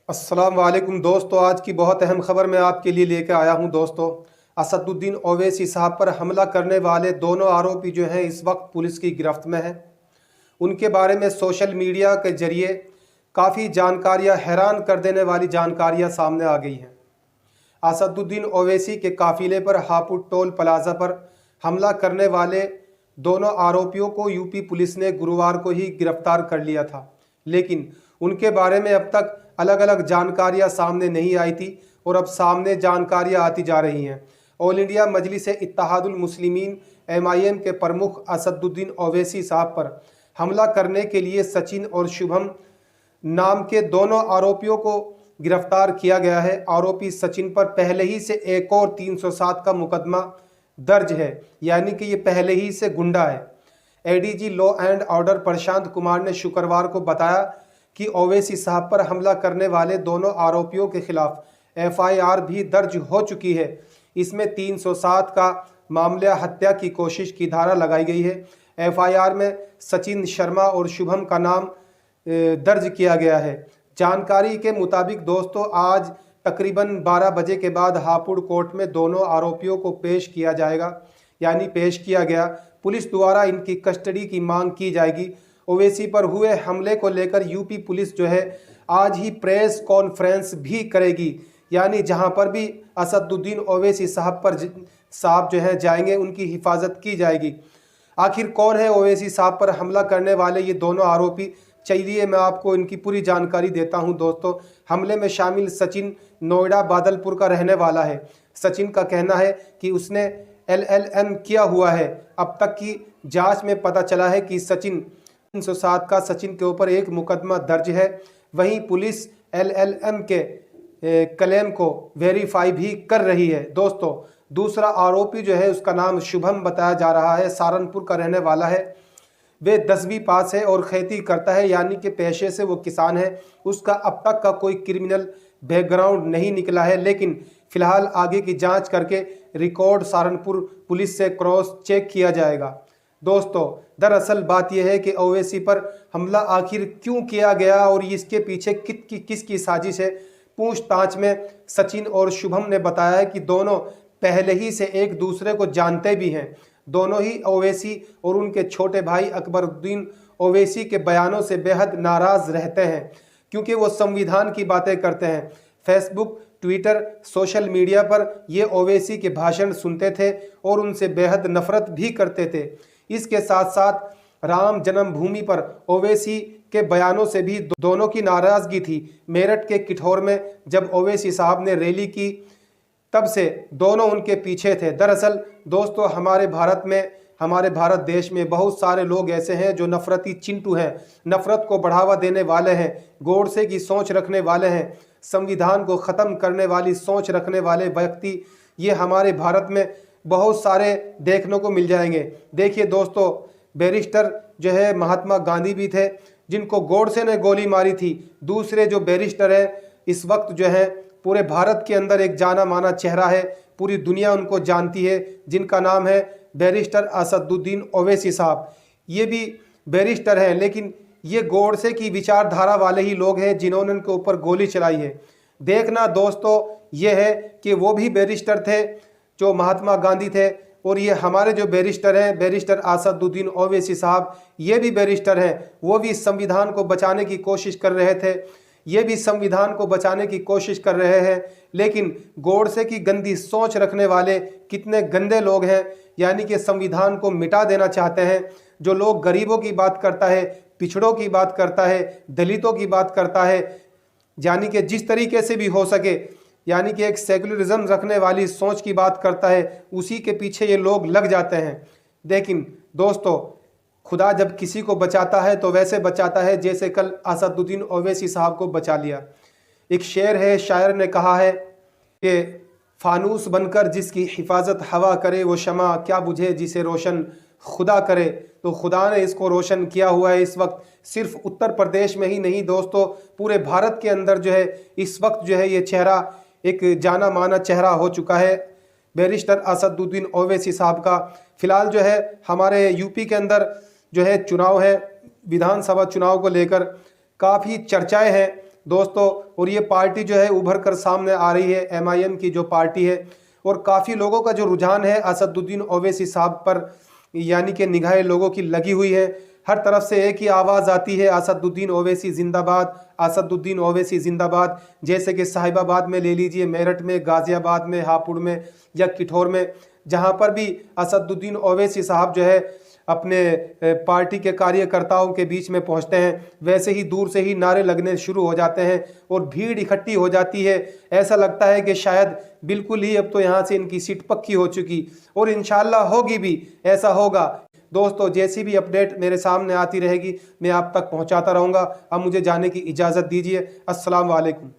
अस्सलाम वालेकुम दोस्तों, आज की बहुत अहम खबर मैं आपके लिए लेकर आया हूं दोस्तों। असदुद्दीन ओवैसी साहब पर हमला करने वाले दोनों आरोपी जो हैं इस वक्त पुलिस की गिरफ्त में हैं। उनके बारे में सोशल मीडिया के जरिए काफ़ी जानकारियां, हैरान कर देने वाली जानकारियां सामने आ गई हैं। असदुद्दीन ओवैसी के काफिले पर हापुड़ टोल प्लाजा पर हमला करने वाले दोनों आरोपियों को यूपी पुलिस ने गुरुवार को ही गिरफ्तार कर लिया था, लेकिन उनके बारे में अब तक अलग अलग जानकारियां सामने नहीं आई थी और अब सामने जानकारियां आती जा रही हैं। ऑल इंडिया मजलिस-ए-इत्तेहादुल मुस्लिमीन MIM के प्रमुख असदुद्दीन ओवैसी साहब पर हमला करने के लिए सचिन और शुभम नाम के दोनों आरोपियों को गिरफ्तार किया गया है। आरोपी सचिन पर पहले ही से एक और 307 का मुकदमा दर्ज है, यानी कि ये पहले ही से गुंडा है। ADG law and order Prashant Kumar ने शुक्रवार को बताया कि ओवैसी साहब पर हमला करने वाले दोनों आरोपियों के खिलाफ FIR भी दर्ज हो चुकी है। इसमें 307 का मामला हत्या की कोशिश की धारा लगाई गई है। FIR में सचिन शर्मा और शुभम का नाम दर्ज किया गया है। जानकारी के मुताबिक दोस्तों, आज तकरीबन 12 बजे के बाद हापुड़ कोर्ट में दोनों आरोपियों को पेश किया जाएगा, यानी पेश किया गया। पुलिस द्वारा इनकी कस्टडी की मांग की जाएगी। ओवैसी पर हुए हमले को लेकर यूपी पुलिस जो है आज ही प्रेस कॉन्फ्रेंस भी करेगी, यानी जहां पर भी असदुद्दीन ओवैसी साहब जो है जाएंगे उनकी हिफाजत की जाएगी। आखिर कौन है ओवैसी साहब पर हमला करने वाले ये दोनों आरोपी? चलिए मैं आपको इनकी पूरी जानकारी देता हूं दोस्तों। हमले में शामिल सचिन नोएडा बादलपुर का रहने वाला है। सचिन का कहना है कि उसने LLM किया हुआ है। अब तक की जांच में पता चला है कि 307 का सचिन के ऊपर एक मुकदमा दर्ज है। वहीं पुलिस LLM के क्लेम को वेरीफाई भी कर रही है दोस्तों। दूसरा आरोपी जो है उसका नाम शुभम बताया जा रहा है, सहारनपुर का रहने वाला है। वे 10वीं पास है और खेती करता है, यानी कि पेशे से वो किसान है। उसका अब तक का कोई क्रिमिनल बैकग्राउंड नहीं निकला है, लेकिन फिलहाल आगे की जांच करके रिकॉर्ड सहारनपुर पुलिस से क्रॉस चेक किया जाएगा। दोस्तों, दरअसल बात यह है कि ओवैसी पर हमला आखिर क्यों किया गया और इसके पीछे किसकी साजिश है। पूछताछ में सचिन और शुभम ने बताया है कि दोनों पहले ही से एक दूसरे को जानते भी हैं। दोनों ही ओवैसी और उनके छोटे भाई अकबरुद्दीन ओवैसी के बयानों से बेहद नाराज रहते हैं, क्योंकि वो संविधान की बातें करते हैं। फेसबुक, ट्विटर, सोशल मीडिया पर ये ओवैसी के भाषण सुनते थे और उनसे बेहद नफरत भी करते थे। इसके साथ साथ राम जन्मभूमि पर ओवैसी के बयानों से भी दोनों की नाराजगी थी। मेरठ के किठौर में जब ओवैसी साहब ने रैली की, तब से दोनों उनके पीछे थे। दरअसल दोस्तों, हमारे भारत देश में बहुत सारे लोग ऐसे हैं जो नफरती चिंटू हैं, नफरत को बढ़ावा देने वाले हैं, गोडसे की सोच रखने वाले हैं, संविधान को ख़त्म करने वाली सोच रखने वाले व्यक्ति ये हमारे भारत में बहुत सारे देखने को मिल जाएंगे। देखिए दोस्तों, बैरिस्टर जो है महात्मा गांधी भी थे, जिनको गोडसे ने गोली मारी थी। दूसरे जो बैरिस्टर हैं इस वक्त जो है पूरे भारत के अंदर एक जाना माना चेहरा है, पूरी दुनिया उनको जानती है, जिनका नाम है बैरिस्टर असदुद्दीन ओवैसी साहब। ये भी बैरिस्टर हैं, लेकिन ये गोडसे की विचारधारा वाले ही लोग हैं जिन्होंने उनके ऊपर गोली चलाई है। देखना दोस्तों, ये है कि वो भी बैरिस्टर थे जो महात्मा गांधी थे, और ये हमारे जो बैरिस्टर हैं, बैरिस्टर असदुद्दीन ओवैसी साहब, ये भी बैरिस्टर हैं। वो भी संविधान को बचाने की कोशिश कर रहे थे, ये भी संविधान को बचाने की कोशिश कर रहे हैं। लेकिन गोडसे की गंदी सोच रखने वाले कितने गंदे लोग हैं, यानी कि संविधान को मिटा देना चाहते हैं। जो लोग गरीबों की बात करता है, पिछड़ों की बात करता है, दलितों की बात करता है, यानी कि जिस तरीके से भी हो सके, यानी कि एक सेकुलरिज्म रखने वाली सोच की बात करता है, उसी के पीछे ये लोग लग जाते हैं। लेकिन दोस्तों, खुदा जब किसी को बचाता है तो वैसे बचाता है जैसे कल असदुद्दीन ओवैसी साहब को बचा लिया। एक शेर है, शायर ने कहा है कि फानूस बनकर जिसकी हिफाजत हवा करे वो शमा क्या बुझे जिसे रोशन खुदा करे। तो खुदा ने इसको रोशन किया हुआ है। इस वक्त सिर्फ उत्तर प्रदेश में ही नहीं दोस्तों, पूरे भारत के अंदर जो है इस वक्त जो है ये चेहरा एक जाना माना चेहरा हो चुका है, बैरिस्टर असदुद्दीन ओवैसी साहब का। फिलहाल जो है हमारे यूपी के अंदर जो है चुनाव है, विधानसभा चुनाव को लेकर काफ़ी चर्चाएं हैं। दोस्तों। और ये पार्टी जो है उभर कर सामने आ रही है, MIM की जो पार्टी है। और काफ़ी लोगों का जो रुझान है असदुद्दीन ओवैसी साहब पर, यानी कि निगाहें लोगों की लगी हुई है। हर तरफ से एक ही आवाज़ आती है, असदुद्दीन ओवैसी जिंदाबाद, असदुद्दीन ओवैसी जिंदाबाद। जैसे कि साहिबाबाद में ले लीजिए, मेरठ में, गाज़ियाबाद में, हापुड़ में या किठौर में, जहां पर भी असदुद्दीन ओवैसी साहब जो है अपने पार्टी के कार्यकर्ताओं के बीच में पहुंचते हैं, वैसे ही दूर से ही नारे लगने शुरू हो जाते हैं और भीड़ इकट्ठी हो जाती है। ऐसा लगता है कि शायद बिल्कुल ही अब तो यहाँ से इनकी सीट पक्की हो चुकी, और इंशाल्लाह होगी भी, ऐसा होगा। दोस्तों, जैसी भी अपडेट मेरे सामने आती रहेगी मैं आप तक पहुँचाता रहूँगा। अब मुझे जाने की इजाज़त दीजिए। अस्सलाम वालेकुम।